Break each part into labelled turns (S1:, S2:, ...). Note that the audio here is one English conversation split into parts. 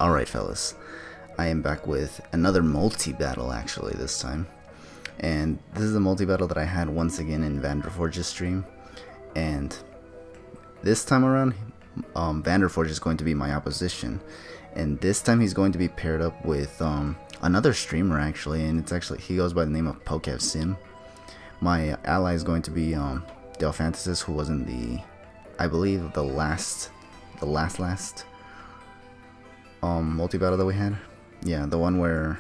S1: Alright fellas, I am back with another multi-battle actually this time. And this is a multi-battle that I had once again in VanderForge's stream. And this time around, VanderForge is going to be my opposition. And this time he's going to be paired up with another streamer actually, and he goes by the name of poKevSim. My ally is going to be Delphantasist, who was in the, I believe, the last multi-battle that we had. Yeah, the one where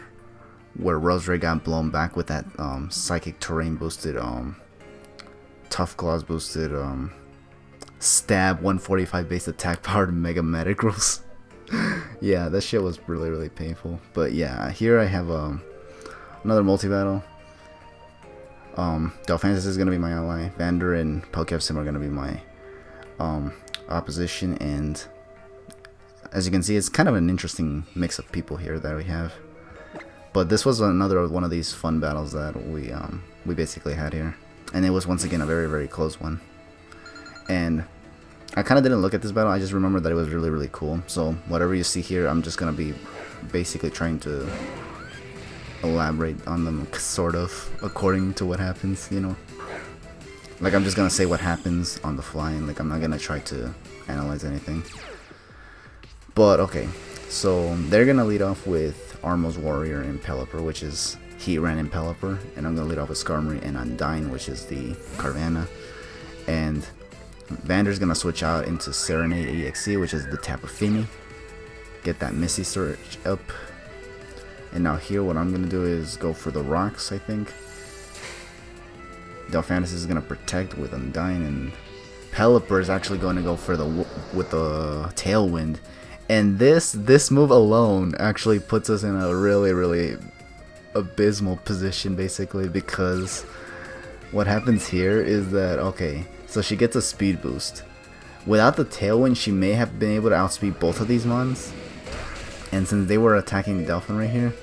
S1: Roseray got blown back with that psychic terrain boosted, tough claws boosted, stab 145 base attack powered mega medic rules. Yeah, that shit was really painful. But yeah, here I have another multi-battle. Delphantasist is gonna be my ally. Vander and poKevSim are gonna be my opposition, and as you can see, it's kind of an interesting mix of people here that we have. But this was another one of these fun battles that we basically had here, and it was once again a very close one. And I kind of didn't look at this battle, I just remember that it was really cool. So whatever you see here, I'm just gonna be basically trying to elaborate on them sort of according to what happens, you know. Like, I'm just gonna say what happens on the fly, and like I'm not gonna try to analyze anything. But okay, so they're gonna lead off with Armo's Warrior and Pelipper, which is Heatran and Pelipper, and I'm gonna lead off with Skarmory and Undyne, which is the Carvanha, and Vander's gonna switch out into Serenade EXE, which is the Tapu Fini, get that Misty Surge up. And now here, what I'm gonna do is go for the rocks, I think. Delphantasist is gonna protect with Undyne, and Pelipper is actually going to go for with the Tailwind. And this move alone actually puts us in a really abysmal position, basically, because what happens here is that, okay, so she gets a speed boost. Without the Tailwind, she may have been able to outspeed both of these mons. And since they were attacking Delphin right here,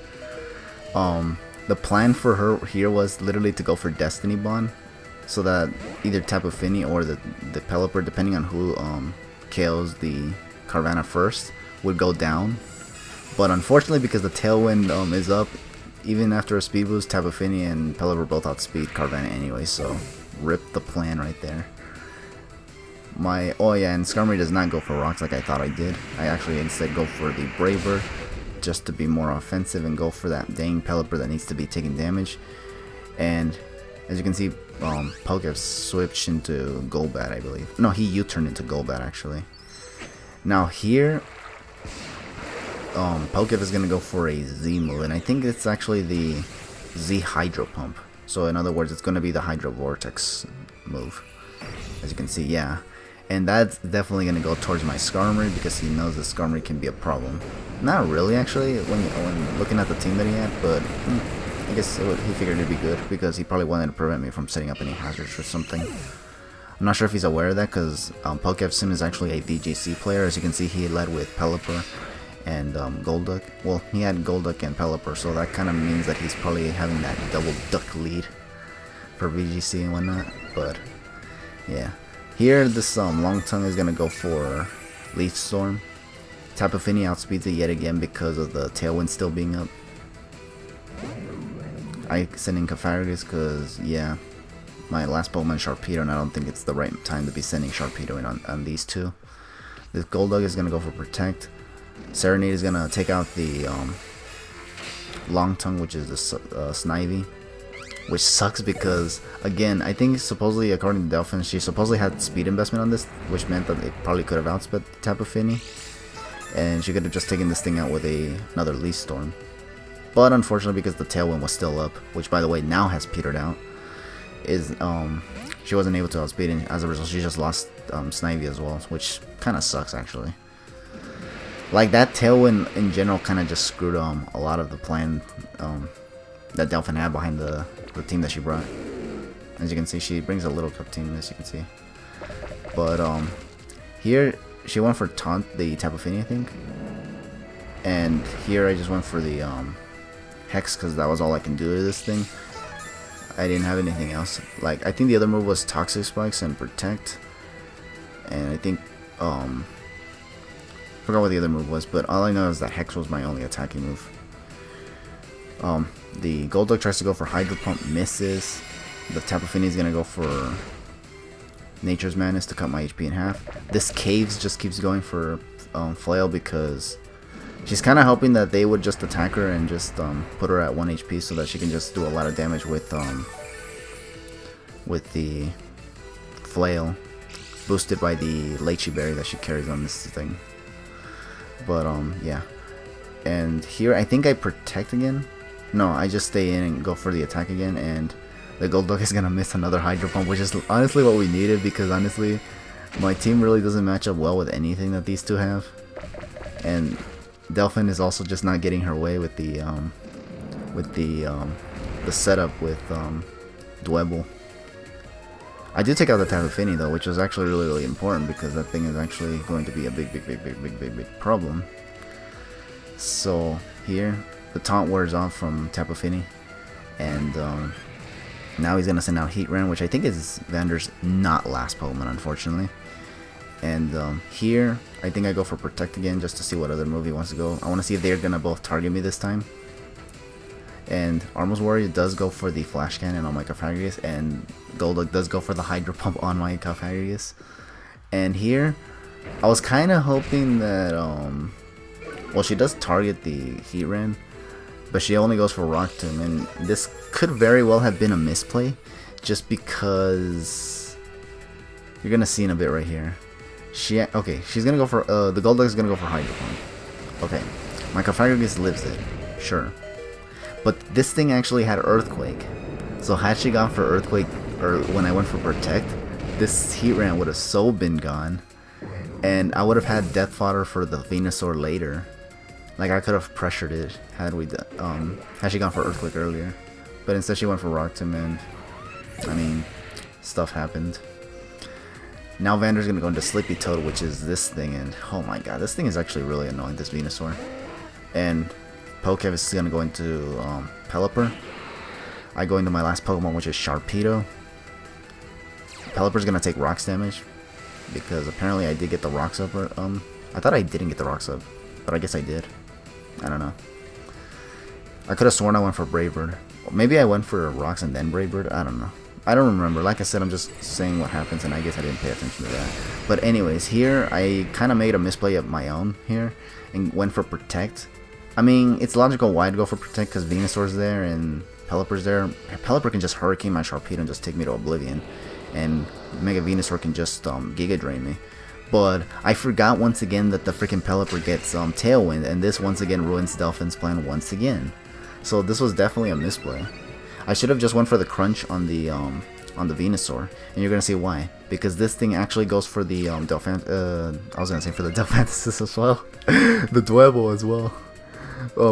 S1: the plan for her here was literally to go for Destiny Bond, so that either Tapu Fini or the Pelipper, depending on who KOs the Carvanha first, would go down. But unfortunately, because the Tailwind is up, even after a speed boost, Tapu Fini and Pelipper both outspeed Carvanha anyway, so rip the plan right there. Oh yeah, and Skarmory does not go for rocks like I thought I did. I actually instead go for the Braver, just to be more offensive and go for that dang Pelipper that needs to be taking damage. And as you can see, Pokev switched into Golbat, I believe. No, he U-turned into Golbat actually. Now here, Pokev is gonna go for a Z move, and I think it's actually the Z Hydro Pump. So in other words, it's gonna be the Hydro Vortex move. As you can see, yeah. And that's definitely going to go towards my Skarmory, because he knows that Skarmory can be a problem. Not really, actually, when looking at the team that he had, but I guess he figured it'd be good, because he probably wanted to prevent me from setting up any hazards or something. I'm not sure if he's aware of that, because poKevSim is actually a VGC player. As you can see, he led with Pelipper and Golduck. Well, he had Golduck and Pelipper, so that kind of means that he's probably having that double duck lead for VGC and whatnot, but yeah. Here, this Long Tongue is gonna go for Leaf Storm. Tapu Fini outspeeds it yet again because of the Tailwind still being up. I send in Cofagrigus because, yeah, my last Pokemon Sharpedo, and I don't think it's the right time to be sending Sharpedo in on these two. This Golduck is gonna go for Protect. Serenade is gonna take out the Long Tongue, which is the Snivy. Which sucks because, again, I think supposedly, according to Delphin, she supposedly had speed investment on this, which meant that it probably could have outsped Tapu Fini, and she could have just taken this thing out with another Leaf Storm. But unfortunately, because the Tailwind was still up, which by the way now has petered out, she wasn't able to outspeed, and as a result she just lost Snivy as well, which kind of sucks actually. Like, that Tailwind in general kind of just screwed a lot of the plan that Delphin had behind the team that she brought. As you can see, she brings a little cup team, as you can see. But here she went for Taunt the Tapu Fini, I think. And here I just went for the Hex, because that was all I can do to this thing. I didn't have anything else. Like, I think the other move was Toxic Spikes and Protect. And I think Forgot what the other move was, but all I know is that Hex was my only attacking move. The Golduck tries to go for Hydro Pump, misses. The Tapu Fini is gonna go for Nature's Madness to cut my HP in half. This Caves just keeps going for Flail because she's kind of hoping that they would just attack her and just put her at 1 HP so that she can just do a lot of damage with the Flail, boosted by the Lychee Berry that she carries on this thing. But yeah. And here I think I protect again. No, I just stay in and go for the attack again, and the Golduck is gonna miss another Hydro Pump, which is honestly what we needed, because honestly my team really doesn't match up well with anything that these two have. And Delphin is also just not getting her way with the setup with Dwebble. I do take out the Tapu Fini though, which was actually really important, because that thing is actually going to be a big problem. So here the taunt wears off from Tapu Fini, and now he's gonna send out Heatran, which I think is Vander's not last Pokemon, unfortunately. And here I think I go for Protect again just to see what other move he wants to go. I want to see if they're gonna both target me this time. And Armor's Warrior does go for the Flash Cannon on my Cofagrigus, and Golduck does go for the Hydro Pump on my Cofagrigus. And here I was kind of hoping that well, she does target the Heatran, but she only goes for Rock Tomb, and this could very well have been a misplay, just because you're gonna see in a bit right here. Okay, she's gonna go for the Golduck is gonna go for Hydro Pump. Okay, my Cofagrigus lives it, sure, but this thing actually had Earthquake, so had she gone for Earthquake, or when I went for Protect, this Heatran would have so been gone, and I would have had Death Fodder for the Venusaur later. Like, I could have pressured it had she gone for Earthquake earlier, but instead she went for Rock Tomb, and I mean, stuff happened. Now Vander's gonna go into Sleepy Toad, which is this thing, and oh my god, this thing is actually really annoying, this Venusaur. And poKev is gonna go into Pelipper. I go into my last Pokemon, which is Sharpedo. Pelipper's gonna take Rocks damage, because apparently I did get the Rocks up, or I thought I didn't get the Rocks up, but I guess I did. I don't know. I could have sworn I went for Brave Bird. Maybe I went for Rocks and then Brave Bird. I don't know. I don't remember. Like I said, I'm just saying what happens, and I guess I didn't pay attention to that. But anyways, here I kind of made a misplay of my own here and went for Protect. I mean, it's logical why I'd go for Protect, because Venusaur's there and Pelipper's there. Pelipper can just Hurricane my Sharpedo and just take me to oblivion, and Mega Venusaur can just Giga Drain me. But I forgot once again that the freaking Pelipper gets Tailwind, and this once again ruins Delphin's plan once again. So this was definitely a misplay. I should have just went for the Crunch on the Venusaur, and you're gonna see why. Because this thing actually goes for the I was gonna say for the Delphantasist as well, the Dwebble as well,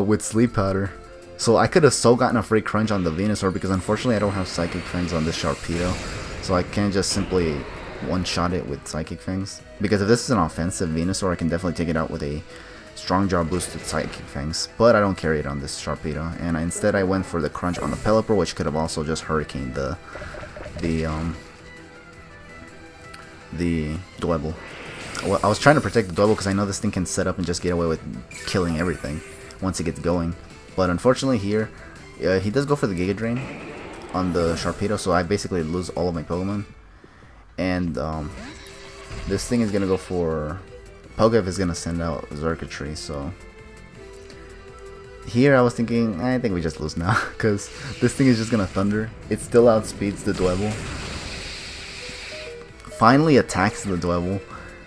S1: with Sleep Powder. So I could have so gotten a free Crunch on the Venusaur, because unfortunately I don't have Psychic Fangs on this Sharpedo, so I can't just simply one-shot it with Psychic Fangs. Because if this is an offensive Venusaur, I can definitely take it out with a Strong Jaw boosted Psychic Fangs, but I don't carry it on this Sharpedo, and instead I went for the Crunch on the Pelipper, which could have also just Hurricaned the Dwebble. Well, I was trying to protect the Dwebble because I know this thing can set up and just get away with killing everything once it gets going, but unfortunately here, he does go for the Giga Drain on the Sharpedo, so I basically lose all of my Pokemon, and this thing is gonna go for poKev is gonna send out Xurkitree, so here I was thinking, I think we just lose now, because this thing is just gonna Thunder. It still outspeeds the Dwebble. Finally attacks the Dwebble,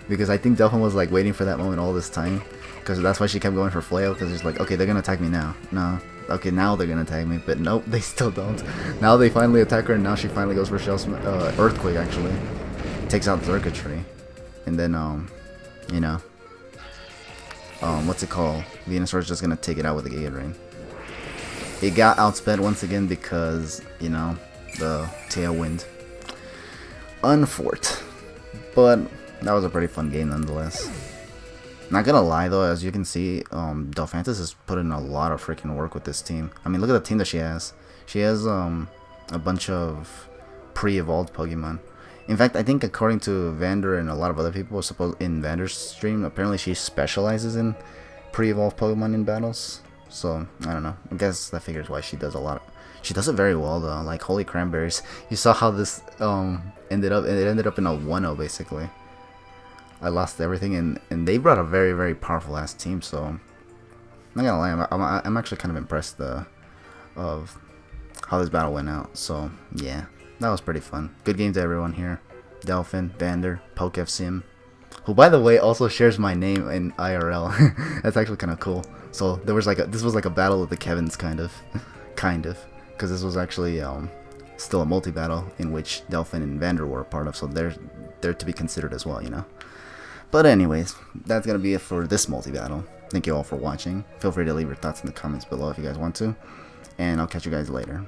S1: because I think Delphin was like waiting for that moment all this time, because that's why she kept going for Flail, because it's like, okay, they're gonna attack me now. No. Okay, now they're gonna attack me, but nope, they still don't. Now they finally attack her, and now she finally goes for Earthquake, actually. Takes out Xurkitree. And then, you know, what's it called? Venusaur's just gonna take it out with the Giga Drain. It got outsped once again because, you know, the Tailwind. Unfort. But that was a pretty fun game nonetheless. Not gonna lie though, as you can see, Delphantasist has put in a lot of freaking work with this team. I mean, look at the team that she has. She has a bunch of pre-evolved Pokemon. In fact, I think according to Vander and a lot of other people, in Vander's stream, apparently she specializes in pre-evolved Pokemon in battles. So I don't know. I guess that figures why she does a lot. She does it very well though. Like holy cranberries! You saw how this ended up. It ended up in a 1-0 basically. I lost everything, and they brought a very, very powerful ass team. So I'm not gonna lie, I'm actually kind of impressed of how this battle went out. So yeah, that was pretty fun. Good game to everyone here. Delphin, Vander, poKevSim, who by the way also shares my name in IRL. That's actually kind of cool. So there was this was like a battle of the Kevins kind of, because this was actually still a multi-battle in which Delphin and Vander were a part of. So they're to be considered as well, you know. But anyways, that's going to be it for this multi-battle. Thank you all for watching. Feel free to leave your thoughts in the comments below if you guys want to. And I'll catch you guys later.